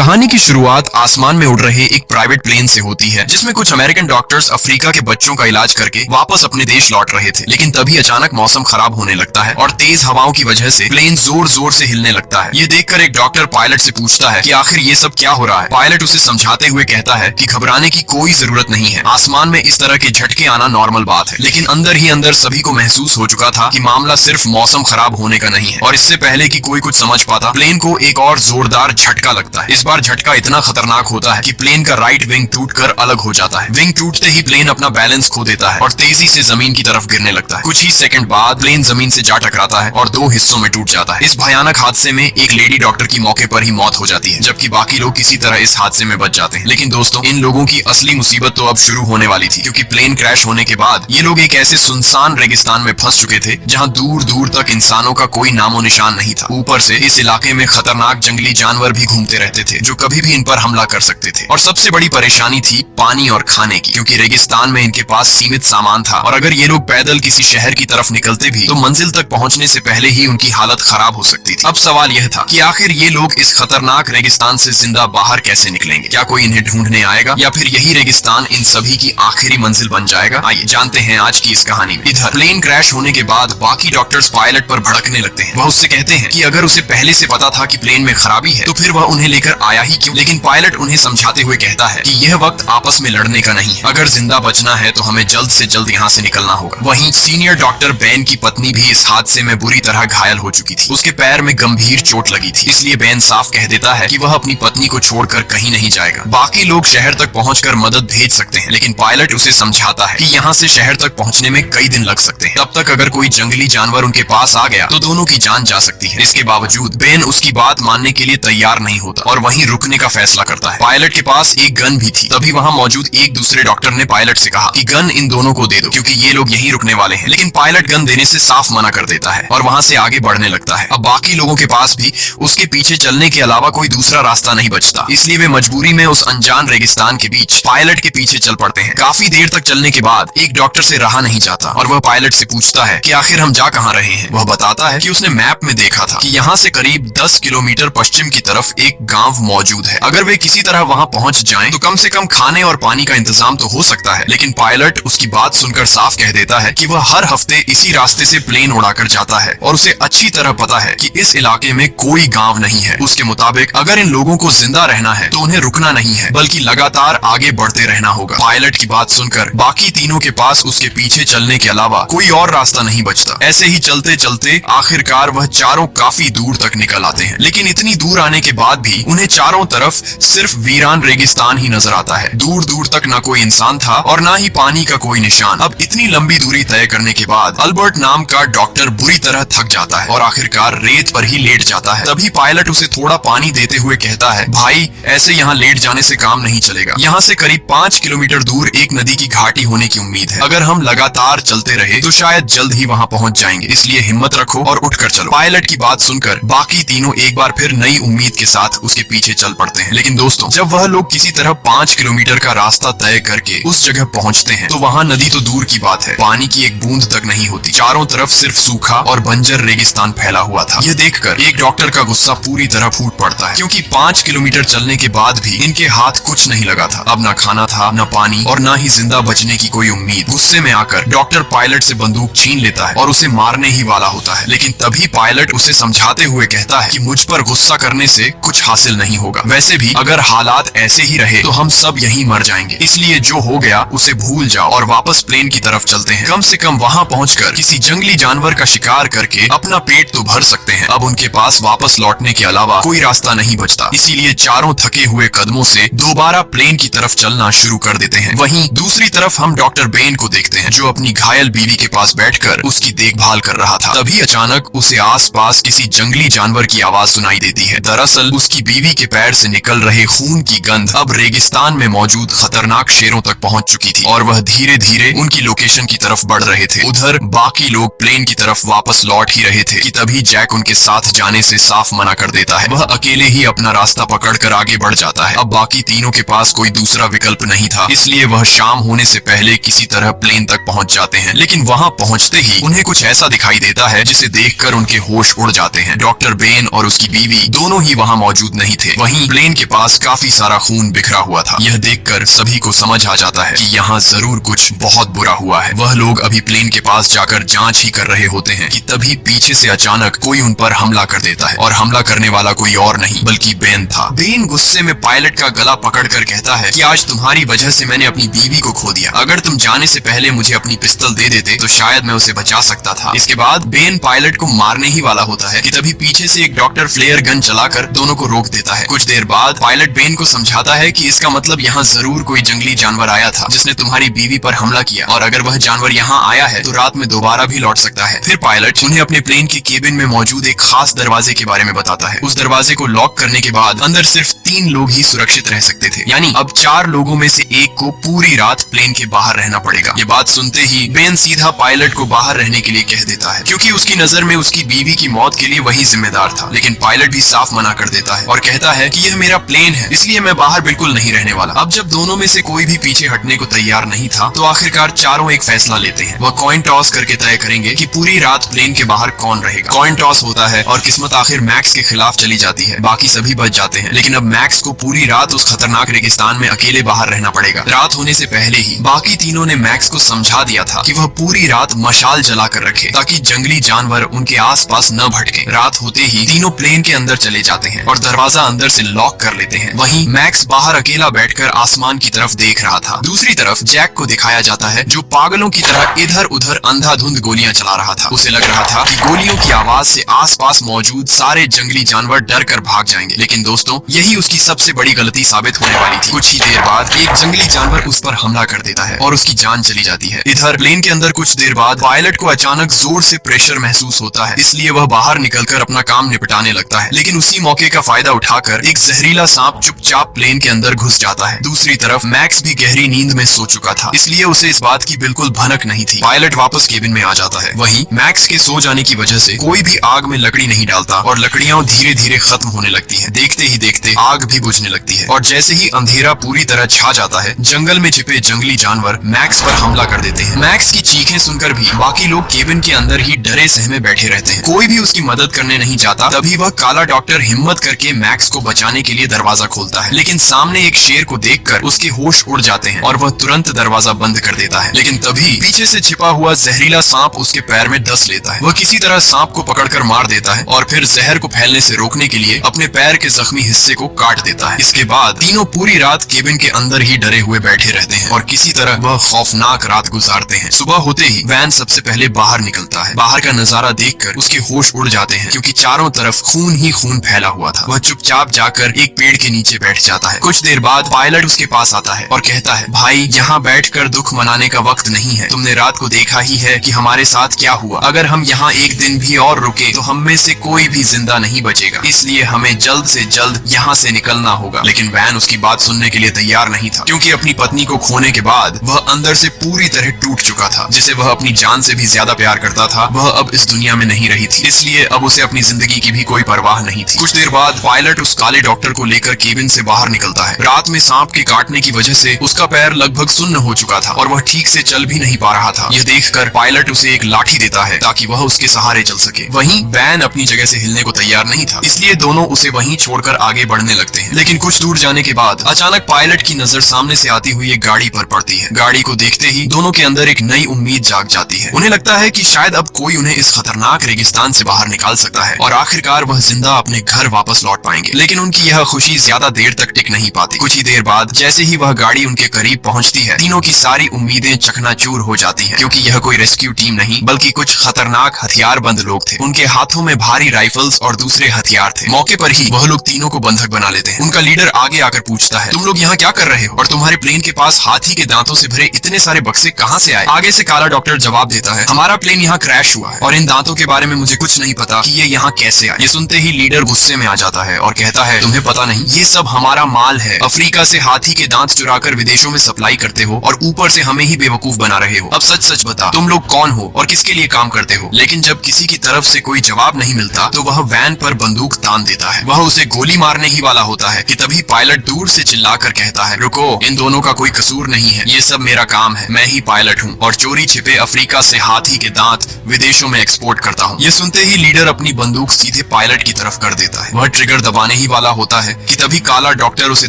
कहानी की शुरुआत आसमान में उड़ रहे एक प्राइवेट प्लेन से होती है, जिसमें कुछ अमेरिकन डॉक्टर्स अफ्रीका के बच्चों का इलाज करके वापस अपने देश लौट रहे थे। लेकिन तभी अचानक मौसम खराब होने लगता है और तेज हवाओं की वजह से प्लेन जोर जोर से हिलने लगता है। ये देखकर एक डॉक्टर पायलट से पूछता है कि आखिर ये सब क्या हो रहा है। पायलट उसे समझाते हुए कहता है कि घबराने की कोई जरूरत नहीं है, आसमान में इस तरह के झटके आना नॉर्मल बात है। लेकिन अंदर ही अंदर सभी को महसूस हो चुका था कि मामला सिर्फ मौसम खराब होने का नहीं है। और इससे पहले कि कोई कुछ समझ पाता, प्लेन को एक और जोरदार झटका लगता है। इस बार झटका इतना खतरनाक होता है कि प्लेन का राइट विंग टूटकर अलग हो जाता है। विंग टूटते ही प्लेन अपना बैलेंस खो देता है और तेजी से जमीन की तरफ गिरने लगता है। कुछ ही सेकंड बाद प्लेन जमीन से जा टकराता है और दो हिस्सों में टूट जाता है। इस भयानक हादसे में एक लेडी डॉक्टर की मौके पर ही मौत हो जाती है, जबकि बाकी लोग किसी तरह इस हादसे में बच जाते हैं। लेकिन दोस्तों, इन लोगों की असली मुसीबत तो अब शुरू होने वाली थी, क्योंकि प्लेन क्रैश होने के बाद ये लोग एक ऐसे सुनसान रेगिस्तान में फंस चुके थे जहाँ दूर दूर तक इंसानों का कोई नामो निशान नहीं था। ऊपर से इस इलाके में खतरनाक जंगली जानवर भी घूमते रहते थे जो कभी भी इन पर हमला कर सकते थे। और सबसे बड़ी परेशानी थी पानी और खाने की, क्योंकि रेगिस्तान में इनके पास सीमित सामान था और अगर ये लोग पैदल किसी शहर की तरफ निकलते भी तो मंजिल तक पहुंचने से पहले ही उनकी हालत खराब हो सकती थी। अब सवाल यह था कि आखिर ये लोग इस खतरनाक रेगिस्तान से जिंदा बाहर कैसे निकलेंगे। क्या कोई इन्हें ढूंढने आएगा या फिर यही रेगिस्तान इन सभी की आखिरी मंजिल बन जाएगा। आइए जानते हैं आज की इस कहानी में। इधर प्लेन क्रैश होने के बाद बाकी डॉक्टर्स पायलट पर भड़कने लगते हैं। वह उससे कहते हैं कि अगर उसे पहले से पता था कि प्लेन में खराबी है तो फिर वह उन्हें लेकर आया ही क्यों। लेकिन पायलट उन्हें समझाते हुए कहता है कि यह वक्त आपस में लड़ने का नहीं है। अगर जिंदा बचना है तो हमें जल्द से जल्द यहाँ से निकलना होगा। वहीं सीनियर डॉक्टर बेन की पत्नी भी इस हादसे में बुरी तरह घायल हो चुकी थी। उसके पैर में गंभीर चोट लगी थी, इसलिए बेन साफ कह देता है कि वह अपनी पत्नी को छोड़कर कहीं नहीं जाएगा। बाकी लोग शहर तक पहुंचकर मदद भेज सकते हैं, लेकिन पायलट उसे समझाता है कि यहाँ से शहर तक पहुंचने में कई दिन लग सकते हैं। तब तक अगर कोई जंगली जानवर उनके पास आ गया तो दोनों की जान जा सकती है। इसके बावजूद बेन उसकी बात मानने के लिए तैयार नहीं होता और वहीं रुकने का फैसला करता है। पायलट के पास एक गन भी थी। तभी वहां मौजूद एक दूसरे डॉक्टर ने पायलट से कहा कि गन इन दोनों को दे दो, क्योंकि ये लोग यहीं रुकने वाले हैं। लेकिन पायलट गन देने से साफ मना कर देता है और वहां से आगे बढ़ने लगता है। अब बाकी लोगों के पास भी उसके पीछे चलने के अलावा कोई दूसरा रास्ता नहीं बचता, इसलिए वे मजबूरी में उस अनजान रेगिस्तान के बीच पायलट के पीछे चल पड़ते हैं। काफी देर तक चलने के बाद एक डॉक्टर से रहा नहीं जाता और वह पायलट से पूछता है कि आखिर हम जा कहाँ रहे हैं। वह बताता है कि उसने मैप में देखा था कि यहाँ से करीब 10 किलोमीटर पश्चिम की तरफ एक गांव मौजूद है। अगर वे किसी तरह वहां पहुंच जाएं तो कम से कम खाने और पानी का इंतजाम तो हो सकता है। लेकिन पायलट उसकी बात सुनकर साफ कह देता है कि वह हर हफ्ते इसी रास्ते से प्लेन उड़ाकर जाता है और उसे अच्छी तरह पता है कि इस इलाके में कोई गांव नहीं है। उसके मुताबिक अगर इन लोगों को जिंदा रहना है तो उन्हें रुकना नहीं है, बल्कि लगातार आगे बढ़ते रहना होगा। पायलट की बात सुनकर बाकी तीनों के पास उसके पीछे चलने के अलावा कोई और रास्ता नहीं बचता। ऐसे ही चलते चलते आखिरकार वह चारों काफी दूर तक निकल आते हैं। लेकिन इतनी दूर आने के बाद भी उन्हें चारों तरफ सिर्फ वीरान रेगिस्तान ही नजर आता है। दूर दूर तक ना कोई इंसान था और ना ही पानी का कोई निशान। अब इतनी लंबी दूरी तय करने के बाद अल्बर्ट नाम का डॉक्टर बुरी तरह थक जाता है और आखिरकार रेत पर ही लेट जाता है। तभी पायलट उसे थोड़ा पानी देते हुए कहता है, भाई ऐसे यहाँ लेट जाने से काम नहीं चलेगा। यहाँ से करीब 5 किलोमीटर दूर एक नदी की घाटी होने की उम्मीद है। अगर हम लगातार चलते रहे तो शायद जल्द ही वहाँ पहुँच जाएंगे, इसलिए हिम्मत रखो और उठकर चलो। पायलट की बात सुनकर बाकी तीनों एक बार फिर नई उम्मीद के साथ उसके पीछे चल पड़ते हैं। लेकिन दोस्तों, जब वह लोग किसी तरह 5 किलोमीटर का रास्ता तय करके उस जगह पहुंचते हैं तो वहां नदी तो दूर की बात है, पानी की एक बूंद तक नहीं होती। चारों तरफ सिर्फ सूखा और बंजर रेगिस्तान फैला हुआ था। यह देखकर एक डॉक्टर का गुस्सा पूरी तरह फूट पड़ता है, क्योंकि 5 किलोमीटर चलने के बाद भी इनके हाथ कुछ नहीं लगा था। अब ना खाना था, न पानी और न ही जिंदा बचने की कोई उम्मीद। गुस्से में आकर डॉक्टर पायलट से बंदूक छीन लेता है और उसे मारने ही वाला होता है। लेकिन तभी पायलट उसे समझाते हुए कहता है कि मुझ पर गुस्सा करने से कुछ हासिल नहीं होगा। वैसे भी अगर हालात ऐसे ही रहे तो हम सब यहीं मर जाएंगे, इसलिए जो हो गया उसे भूल जाओ और वापस प्लेन की तरफ चलते हैं। कम से कम वहां पहुंचकर किसी जंगली जानवर का शिकार करके अपना पेट तो भर सकते हैं। अब उनके पास वापस लौटने के अलावा कोई रास्ता नहीं बचता, इसीलिए चारों थके हुए कदमों से दोबारा प्लेन की तरफ चलना शुरू कर देते हैं। वहीं दूसरी तरफ हम डॉक्टर बेन को देखते हैं, जो अपनी घायल बीवी के पास बैठकर उसकी देखभाल कर रहा था। तभी अचानक उसे आसपास किसी जंगली जानवर की आवाज सुनाई देती है। दरअसल उसकी बीवी के पैर से निकल रहे खून की गंध अब रेगिस्तान में मौजूद खतरनाक शेरों तक पहुंच चुकी थी और वह धीरे धीरे उनकी लोकेशन की तरफ बढ़ रहे थे। उधर बाकी लोग प्लेन की तरफ वापस लौट ही रहे थे कि तभी जैक उनके साथ जाने से साफ मना कर देता है। वह अकेले ही अपना रास्ता पकड़कर आगे बढ़ जाता है। अब बाकी तीनों के पास कोई दूसरा विकल्प नहीं था, इसलिए वह शाम होने से पहले किसी तरह प्लेन तक पहुंच जाते हैं। लेकिन वहां पहुंचते ही उन्हें कुछ ऐसा दिखाई देता है जिसे देखकर उनके होश उड़ जाते हैं। डॉक्टर बेन और उसकी बीवी दोनों ही वहां मौजूद नहीं थे। वहीं प्लेन के पास काफी सारा खून बिखरा हुआ था। यह देखकर सभी को समझ आ जाता है कि यहाँ जरूर कुछ बहुत बुरा हुआ है। वह लोग अभी प्लेन के पास जाकर जांच ही कर रहे होते हैं कि तभी पीछे से अचानक कोई उन पर हमला कर देता है और हमला करने वाला कोई और नहीं बल्कि बेन था। बेन गुस्से में पायलट का गला पकड़कर कहता है कि आज तुम्हारी वजह से मैंने अपनी बीवी को खो दिया। अगर तुम जाने से पहले मुझे अपनी पिस्तौल दे देते तो शायद मैं उसे बचा सकता था। इसके बाद बेन पायलट को मारने ही वाला होता है कि तभी पीछे से एक डॉक्टर फ्लेयर गन चलाकर दोनों को रोक देता है। कुछ देर बाद पायलट बेन को समझाता है कि इसका मतलब यहाँ जरूर कोई जंगली जानवर आया था जिसने तुम्हारी बीवी पर हमला किया, और अगर वह जानवर यहाँ आया है तो रात में दोबारा भी लौट सकता है। फिर पायलट उन्हें अपने प्लेन के केबिन में मौजूद एक खास दरवाजे के बारे में बताता है। उस दरवाजे को लॉक करने के बाद अंदर सिर्फ 3 लोग ही सुरक्षित रह सकते थे, यानी अब 4 लोगों में से एक को पूरी रात प्लेन के बाहर रहना पड़ेगा। ये बात सुनते ही बेन सीधा पायलट को बाहर रहने के लिए कह देता है, क्योंकि उसकी नजर में उसकी बीवी की मौत के लिए वही जिम्मेदार था। लेकिन पायलट भी साफ मना कर देता है और कहता है कि यह मेरा प्लेन है, इसलिए मैं बाहर बिल्कुल नहीं रहने वाला। अब जब दोनों में से कोई भी पीछे हटने को तैयार नहीं था तो आखिरकार चारों एक फैसला लेते हैं। वह कॉइन टॉस करके तय करेंगे कि पूरी रात प्लेन के बाहर कौन रहेगा। कॉइन टॉस होता है और किस्मत आखिर मैक्स के खिलाफ चली जाती है। बाकी सभी बच जाते हैं, लेकिन अब मैक्स को पूरी रात उस खतरनाक रेगिस्तान में अकेले बाहर रहना पड़ेगा। रात होने से पहले ही बाकी तीनों ने मैक्स को समझा दिया था कि वह पूरी रात मशाल जला कर रखे ताकि जंगली जानवर उनके आसपास न भटके। रात होते ही तीनों प्लेन के अंदर चले जाते हैं और दरवाजा अंदर से लॉक कर लेते हैं। वहीं मैक्स बाहर अकेला बैठकर आसमान की तरफ देख रहा था। दूसरी तरफ जैक को दिखाया जाता है जो पागलों की तरह इधर उधर अंधाधुंध गोलियां चला रहा था। उसे लग रहा था कि गोलियों की आवाज से आसपास मौजूद सारे जंगली जानवर डर कर भाग जाएंगे, लेकिन दोस्तों यही उसकी सबसे बड़ी गलती साबित होने वाली थी। कुछ ही देर बाद एक जंगली जानवर उस पर हमला कर देता है और उसकी जान चली जाती है। इधर प्लेन के अंदर कुछ देर बाद पायलट को अचानक जोर से प्रेशर महसूस होता है, इसलिए वह बाहर निकलकर अपना काम निपटाने लगता है। लेकिन उसी मौके का फायदा उठाकर एक जहरीला सांप चुपचाप प्लेन के अंदर घुस जाता है। दूसरी तरफ मैक्स भी गहरी नींद में सो चुका था, इसलिए उसे इस बात की बिल्कुल भनक नहीं थी। पायलट वापस केबिन में आ जाता है। वहीं मैक्स के सो जाने की वजह से कोई भी आग में लकड़ी नहीं डालता और लकड़ियां धीरे धीरे खत्म होने लगती हैं। देखते ही देखते आग भी बुझने लगती है और जैसे ही अंधेरा पूरी तरह छा जाता है जंगल में छिपे जंगली जानवर मैक्स पर हमला कर देते हैं। मैक्स की चीखें सुनकर भी बाकी लोग केबिन के अंदर ही डरे सहमे बैठे रहते हैं। कोई भी उसकी मदद करने नहीं चाहता। तभी वह काला डॉक्टर हिम्मत करके मैक्स को बचाने के लिए दरवाजा खोलता है, लेकिन सामने एक शेर को देखकर उसके होश उड़ जाते हैं और वह तुरंत दरवाजा बंद कर देता है। लेकिन तभी पीछे से छिपा हुआ जहरीला सांप उसके पैर में डस लेता है। वह किसी तरह सांप को पकड़कर मार देता है और फिर जहर को फैलने से रोकने के लिए अपने पैर के जख्मी हिस्से को काट देता है। इसके बाद तीनों पूरी रात केबिन के अंदर ही डरे हुए बैठे रहते हैं और किसी तरह वह खौफनाक रात गुजारते हैं। सुबह होते ही वैन सबसे पहले बाहर निकलता है। बाहर का नजारा देखकर उसके होश उड़ जाते हैं, क्योंकि चारों तरफ खून ही खून फैला हुआ था। वह चुपचाप जाकर एक पेड़ के नीचे बैठ जाता है। कुछ देर बाद पायलट उसके पास आता है और कहता है, भाई यहाँ बैठकर दुख मनाने का वक्त नहीं है। तुमने रात को देखा ही है कि हमारे साथ क्या हुआ। अगर हम यहाँ एक दिन भी और रुके तो हम में से कोई भी जिंदा नहीं बचेगा, इसलिए हमें जल्द से जल्द यहाँ से निकलना होगा। लेकिन वैन उसकी बात सुनने के लिए तैयार नहीं था, क्योंकि अपनी पत्नी को खोने के बाद वह अंदर से पूरी तरह टूट चुका था। जिसे वह अपनी जान से भी ज्यादा प्यार करता था, वह अब इस दुनिया में नहीं रही थी, इसलिए अब उसे अपनी जिंदगी की भी कोई परवाह नहीं थी। कुछ देर बाद पायलट उस काले डॉक्टर को लेकर केबिन से बाहर निकलता है। रात में सांप के काटने की वजह से उसका पैर लगभग सुन्न हो चुका था और वह ठीक से चल भी नहीं पा रहा था। यह देखकर पायलट उसे एक लाठी देता है ताकि वह उसके सहारे चल सके। वहीं वैन अपनी जगह से हिलने को तैयार नहीं था, इसलिए दोनों उसे वहीं छोड़कर आगे बढ़ने लगते हैं। लेकिन कुछ दूर जाने के बाद अचानक पायलट की नजर सामने से आती हुई एक गाड़ी पर पड़ती है। गाड़ी को देखते ही दोनों के अंदर एक नई उम्मीद जाग जाती है। उन्हें लगता है कि शायद अब कोई उन्हें इस खतरनाक रेगिस्तान से बाहर निकाल सकता है और आखिरकार वह जिंदा अपने घर वापस लौट पाएंगे। लेकिन उनकी यह खुशी ज्यादा देर तक टिक नहीं पाती। कुछ ही देर बाद जैसे ही वह गाड़ी उनके करीब पहुंचती है, तीनों की सारी उम्मीदें चकनाचूर हो जाती हैं, क्योंकि यह कोई रेस्क्यू टीम नहीं बल्कि कुछ खतरनाक हथियारबंद लोग थे। उनके हाथों में भारी राइफल्स और दूसरे हथियार थे। मौके पर ही वह लोग तीनों को बंधक बना लेते हैं। उनका लीडर आगे आकर पूछता है, तुम लोग यहाँ क्या कर रहे हो और तुम्हारे प्लेन के पास हाथी के दांतों से भरे इतने सारे बक्से कहाँ से आए? आगे से काला डॉक्टर जवाब देता है, हमारा प्लेन यहाँ क्रैश हुआ है और इन दांतों के बारे में मुझे कुछ नहीं पता कि ये यहाँ कैसे आए। ये सुनते ही लीडर गुस्से में आ जाता है और कहता है, तुम्हें पता नहीं, ये सब हमारा माल है। अफ्रीका से हाथी के दांत चुराकर विदेशों में सप्लाई करते हो और ऊपर से हमें ही बेवकूफ बना रहे हो। अब सच सच बता, तुम लोग कौन हो और किसके लिए काम करते हो? लेकिन जब किसी की तरफ से कोई जवाब नहीं मिलता तो वह वैन पर बंदूक तान देता है। वह उसे गोली मारने ही वाला होता है कि तभी पायलट दूर से चिल्लाकर कहता है, रुको, इन दोनों का कोई कसूर नहीं है, ये सब मेरा काम है। मैं ही पायलट हूँ और चोरी छिपे अफ्रीका से हाथी के दांत विदेशों में एक्सपोर्ट करता हूँ। ये सुनते ही लीडर अपनी बंदूक सीधे पायलट की तरफ कर देता है। वह ट्रिगर दबाने ही ही वाला होता है कि तभी काला डॉक्टर उसे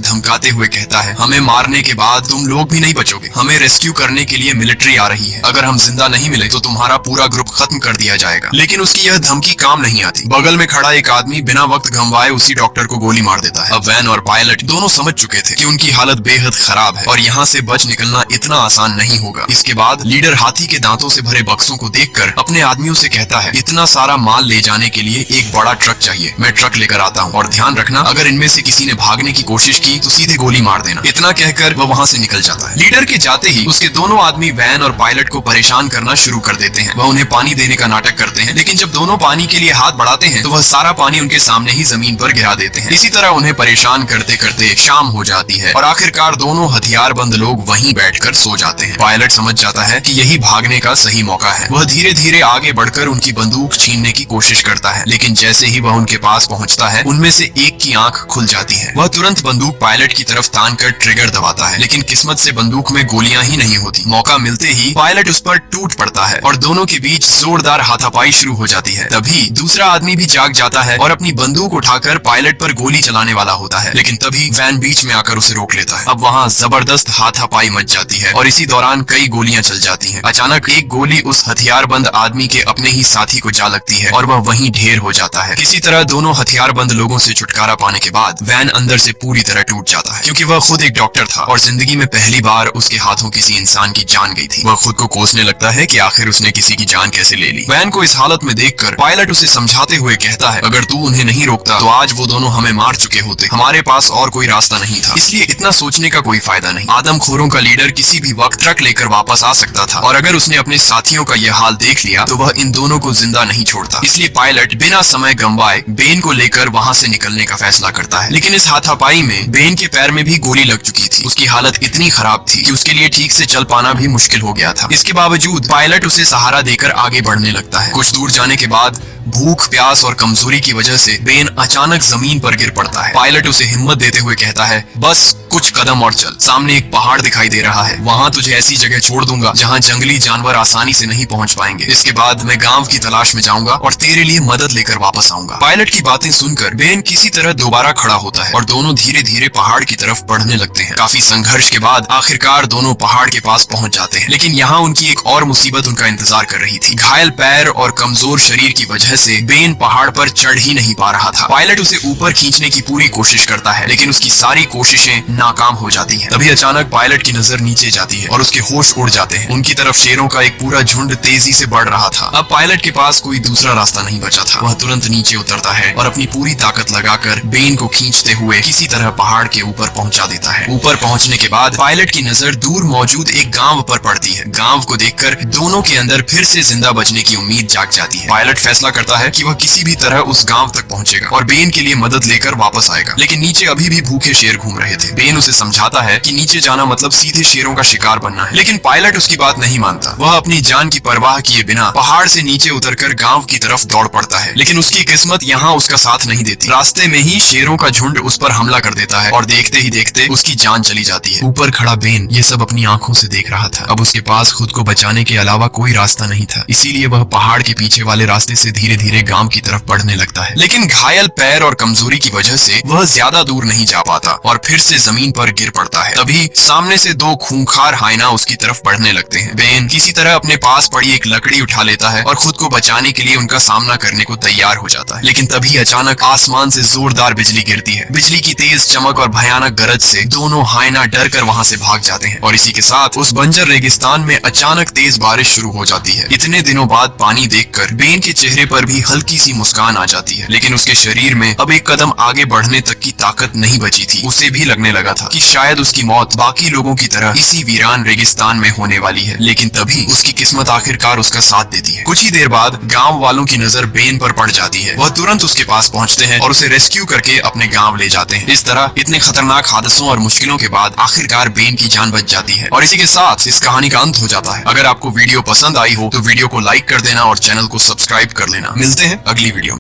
धमकाते हुए कहता है, हमें मारने के बाद तुम लोग भी नहीं बचोगे, हमें रेस्क्यू करने के लिए मिलिट्री आ रही है, अगर हम जिंदा नहीं मिले तो तुम्हारा पूरा ग्रुप खत्म कर दिया जाएगा। लेकिन उसकी यह धमकी काम नहीं आती। बगल में खड़ा एक आदमी बिना वक्त गंवाए उसी डॉक्टर को गोली मार देता है। अब वैन और पायलट दोनों समझ चुके थे कि उनकी हालत बेहद खराब है और यहाँ से बच निकलना इतना आसान नहीं होगा। इसके बाद लीडर हाथी के दांतों से भरे बक्सों को देखकर अपने आदमियों से कहता है, इतना सारा माल ले जाने के लिए एक बड़ा ट्रक चाहिए, मैं ट्रक लेकर आता हूँ और ध्यान रखना अगर इनमें से किसी ने भागने की कोशिश की तो सीधे गोली मार देना। इतना कहकर वह वहाँ से निकल जाता है। लीडर के जाते ही उसके दोनों आदमी वैन और पायलट को परेशान करना शुरू कर देते हैं। वह उन्हें पानी देने का नाटक करते हैं, लेकिन जब दोनों पानी के लिए हाथ बढ़ाते हैं तो वह सारा पानी उनके सामने ही जमीन पर गिरा देते हैं। इसी तरह उन्हें परेशान करते करते शाम हो जाती है और आखिरकार दोनों हथियारबंद लोग वहीं बैठकर सो जाते हैं। पायलट समझ जाता है कि यही भागने का सही मौका है। वह धीरे धीरे आगे बढ़कर उनकी बंदूक छीनने की कोशिश करता है, लेकिन जैसे ही वह उनके पास पहुंचता है उनमें से एक की आंख खुल जाती है। वह तुरंत बंदूक पायलट की तरफ तानकर ट्रिगर दबाता है, लेकिन किस्मत से बंदूक में गोलियां ही नहीं होती। मौका मिलते ही पायलट उस पर टूट पड़ता है और दोनों के बीच जोरदार हाथापाई शुरू हो जाती है। तभी दूसरा आदमी भी जाग जाता है और अपनी बंदूक उठाकर पायलट पर गोली चलाने वाला होता है, लेकिन तभी वैन बीच में आकर उसे रोक लेता है। अब वहाँ जबरदस्त हाथापाई मच जाती है और इसी दौरान कई गोलियां चल जाती हैं। अचानक एक गोली उस हथियारबंद आदमी के अपने ही साथी को जा लगती है और वह वहीं ढेर हो जाता है। किसी तरह दोनों हथियारबंद लोगों से छुटकारा पाने के बाद वैन अंदर से पूरी तरह टूट जाता है, क्योंकि वह खुद एक डॉक्टर था और जिंदगी में पहली बार उसके हाथों किसी इंसान की जान गई थी। वह खुद को कोसने लगता है कि आखिर उसने किसी की जान कैसे ले ली। वैन को इस हालत में देखकर पायलट उसे समझाते हुए कहता है, अगर तू उन्हें नहीं रोकता तो आज वो दोनों हमें मार चुके होते, हमारे पास और कोई रास्ता नहीं था, इसलिए इतना सोचने का कोई फायदा नहीं। आदमखोरों का लीडर किसी भी वक्त ट्रक लेकर वापस आ सकता था और अगर उसने अपने साथियों का यह हाल देख लिया तो वह इन दोनों को जिंदा नहीं छोड़ता। इसलिए पायलट बिना समय गंवाए बेन को लेकर वहाँ से निकलने का फैसला करता है। लेकिन इस हाथापाई में बेन के पैर में भी गोली लग चुकी थी। उसकी हालत इतनी खराब थी कि उसके लिए ठीक से चल पाना भी मुश्किल हो गया था। इसके बावजूद पायलट उसे सहारा देकर आगे बढ़ने लगता है। कुछ दूर जाने के बाद भूख, प्यास और कमजोरी की वजह से बेन अचानक जमीन पर गिर पड़ता है। पायलट उसे हिम्मत देते हुए कहता है, बस कुछ कदम और चल, सामने एक पहाड़ दिखाई दे रहा है, वहाँ तुझे ऐसी जगह छोड़ दूंगा जहाँ जंगली जानवर आसानी से नहीं पहुँच पाएंगे। इसके बाद मैं गांव की तलाश में जाऊंगा और तेरे लिए मदद लेकर वापस आऊंगा। पायलट की बातें सुनकर बेन किसी तरह दोबारा खड़ा होता है और दोनों धीरे धीरे पहाड़ की तरफ बढ़ने लगते हैं। काफी संघर्ष के बाद आखिरकार दोनों पहाड़ के पास पहुंच जाते हैं, लेकिन यहाँ उनकी एक और मुसीबत उनका इंतजार कर रही थी। घायल पैर और कमजोर शरीर की वजह से बेन पहाड़ पर चढ़ ही नहीं पा रहा था। पायलट उसे ऊपर खींचने की पूरी कोशिश करता है, लेकिन उसकी सारी कोशिशें नाकाम हो जाती हैं। तभी अचानक पायलट की नजर नीचे जाती है और उसके होश उड़ जाते हैं। उनकी तरफ शेरों का एक पूरा झुंड तेजी से बढ़ रहा था। अब पायलट के पास कोई दूसरा रास्ता नहीं बचा था। वह तुरंत नीचे उतरता है और अपनी पूरी ताकत लगाकर बेन को खींचते हुए किसी तरह पहाड़ के ऊपर पहुंचा देता है। ऊपर पहुंचने के बाद पायलट की नजर दूर मौजूद एक गांव पर पड़ती है। गांव को देखकर दोनों के अंदर फिर से जिंदा बचने की उम्मीद जाग जाती है। पायलट फैसला करता है कि वह किसी भी तरह उस गांव तक पहुंचेगा और बेन के लिए मदद लेकर वापस आएगा। लेकिन नीचे अभी भी भूखे शेर घूम रहे थे। बेन उसे समझाता है कि नीचे जाना मतलब सीधे शेरों का शिकार बनना है, लेकिन पायलट उसकी बात नहीं मानता। वह अपनी जान की परवाह किए बिना पहाड़ से नीचे उतरकर गांव की तरफ दौड़ पड़ता है, लेकिन उसकी किस्मत यहाँ उसका साथ नहीं देती। रास्ते में ही शेरों का झुंड उस पर हमला कर देता है और देखते ही देखते उसकी जान चली जाती है। ऊपर खड़ा बेन ये सब अपनी आंखों से देख रहा था। अब उसके पास खुद को बचाने के अलावा कोई रास्ता नहीं था, इसीलिए वह पहाड़ के पीछे वाले रास्ते से धीरे धीरे गांव की तरफ बढ़ने लगता है। लेकिन घायल पैर और कमजोरी की वजह से वह ज्यादा दूर नहीं जा पाता और फिर से जमीन पर गिर पड़ता है। तभी सामने से दो खूंखार हाइना उसकी तरफ बढ़ने लगते हैं। बेन किसी तरह अपने पास पड़ी एक लकड़ी उठा लेता है और खुद को बचाने के लिए उनका सामना करने को तैयार हो जाता है। लेकिन तभी अचानक आसमान से जोरदार बिजली गिरती है। बिजली की तेज चमक और भयानक गरज से दोनों हाइना डर कर वहाँ से भाग जाते हैं और इसी के साथ उस बंजर रेगिस्तान में अचानक तेज बारिश शुरू हो जाती है। इतने दिनों बाद पानी देखकर बेन के चेहरे पर भी हल्की सी मुस्कान आ जाती है, लेकिन उसके शरीर में अब एक कदम आगे बढ़ने तक की ताकत नहीं बची थी। उसे भी लगने लगा था कि शायद उसकी मौत बाकी लोगों की तरह इसी वीरान रेगिस्तान में होने वाली है। लेकिन तभी उसकी किस्मत आखिरकार उसका साथ देती है। कुछ ही देर बाद गांव वालों की नजर बेन पर पड़ जाती है। वह तुरंत उसके पास पहुंचते हैं और उसे रेस्क्यू करके अपने गांव ले जाते हैं। इस तरह इतने खतरनाक हादसों और मुश्किलों के बाद आखिरकार बेन की जान बच जाती है और इसी के साथ इस कहानी का अंत हो जाता है। अगर आपको वीडियो पसंद आई हो तो वीडियो को लाइक कर देना और चैनल को सब्सक्राइब कर लेना। मिलते हैं अगली वीडियो में।